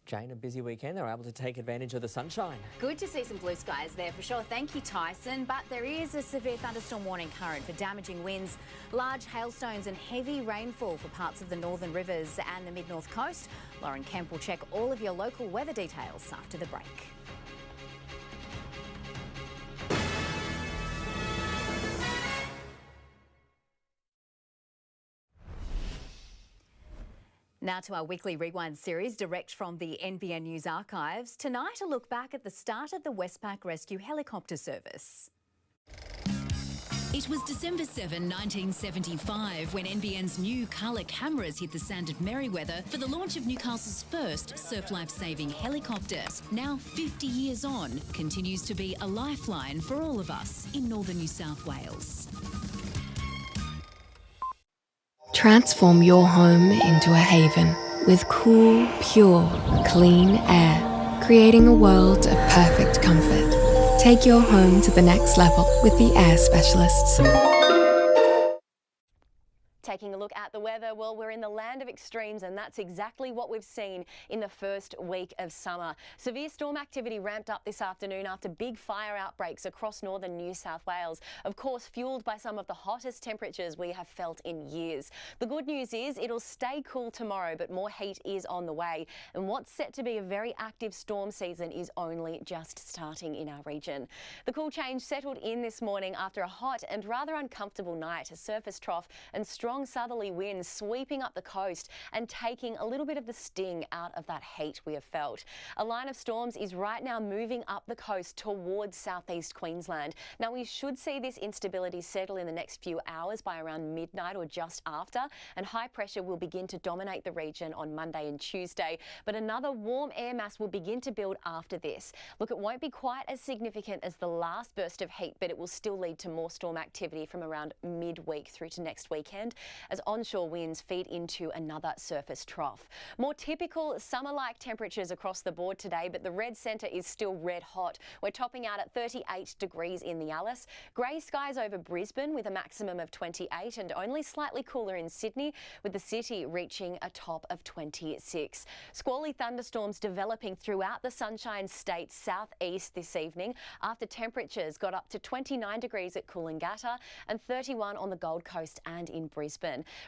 Jane, a busy weekend. They were able to take advantage of the sunshine. Good to see some blue skies there for sure. Thank you, Tyson. But there is a severe thunderstorm warning current for damaging winds, large hailstones and heavy rainfall for parts of the northern rivers and the mid-north coast. Lauren Kempe will check all of your local weather details after the break. Now to our weekly Rewind series, direct from the NBN News archives. Tonight, a look back at the start of the Westpac Rescue helicopter service. It was December 7, 1975, when NBN's new colour cameras hit the sand at Merewether for the launch of Newcastle's first surf life-saving helicopter. Now, 50 years on, continues to be a lifeline for all of us in northern New South Wales. Transform your home into a haven with cool, pure, clean air, creating a world of perfect comfort. Take your home to the next level with the Air Specialists. Taking a look at the weather, well, we're in the land of extremes, and that's exactly what we've seen in the first week of summer. Severe storm activity ramped up this afternoon after big fire outbreaks across northern New South Wales, of course fueled by some of the hottest temperatures we have felt in years. The good news is it'll stay cool tomorrow, but more heat is on the way, and what's set to be a very active storm season is only just starting in our region. The cool change settled in this morning after a hot and rather uncomfortable night, a surface trough and strong southerly winds sweeping up the coast and taking a little bit of the sting out of that heat we have felt. A line of storms is right now moving up the coast towards southeast Queensland. Now, we should see this instability settle in the next few hours by around midnight or just after, and high pressure will begin to dominate the region on Monday and Tuesday. But another warm air mass will begin to build after this. Look, it won't be quite as significant as the last burst of heat, but it will still lead to more storm activity from around midweek through to next weekend, as onshore winds feed into another surface trough. More typical summer-like temperatures across the board today, but the red centre is still red hot. We're topping out at 38 degrees in the Alice. Grey skies over Brisbane with a maximum of 28, and only slightly cooler in Sydney, with the city reaching a top of 26. Squally thunderstorms developing throughout the Sunshine State's southeast this evening after temperatures got up to 29 degrees at Coolangatta and 31 on the Gold Coast and in Brisbane.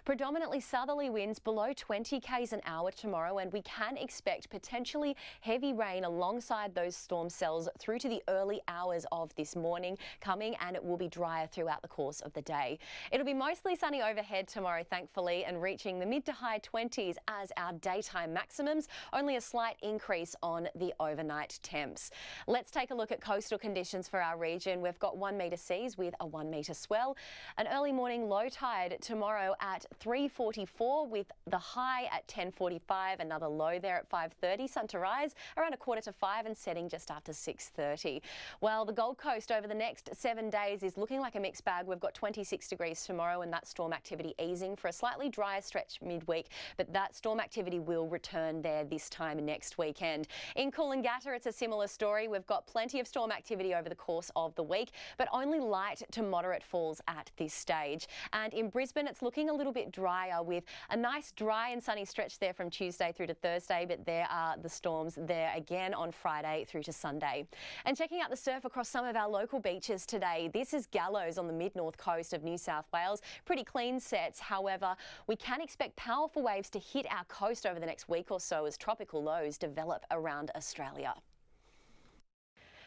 Predominantly southerly winds below 20 k's an hour tomorrow, and we can expect potentially heavy rain alongside those storm cells through to the early hours of this morning coming, and it will be drier throughout the course of the day. It'll be mostly sunny overhead tomorrow, thankfully, and reaching the mid to high 20s as our daytime maximums, only a slight increase on the overnight temps. Let's take a look at coastal conditions for our region. We've got 1 metre seas with a 1 metre swell. An early morning low tide tomorrow at 3:44 with the high at 10:45, another low there at 5:30, sun to rise around 4:45 and setting just after 6:30. Well, the Gold Coast over the next 7 days is looking like a mixed bag. We've got 26 degrees tomorrow and that storm activity easing for a slightly drier stretch midweek, but that storm activity will return there this time next weekend. In Coolangatta, it's a similar story. We've got plenty of storm activity over the course of the week, but only light to moderate falls at this stage. And in Brisbane, it's looking a little bit drier with a nice dry and sunny stretch there from Tuesday through to Thursday, but there are the storms there again on Friday through to Sunday. And checking out the surf across some of our local beaches today, this is Gallows on the mid-north coast of New South Wales. Pretty clean sets. However, we can expect powerful waves to hit our coast over the next week or so as tropical lows develop around Australia.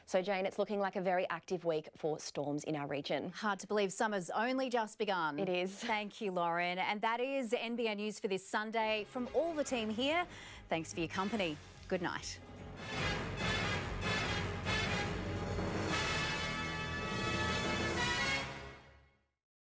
So, Jane, it's looking like a very active week for storms in our region. Hard to believe summer's only just begun. It is. Thank you, Lauren. And that is NBN News for this Sunday. From all the team here, thanks for your company. Good night.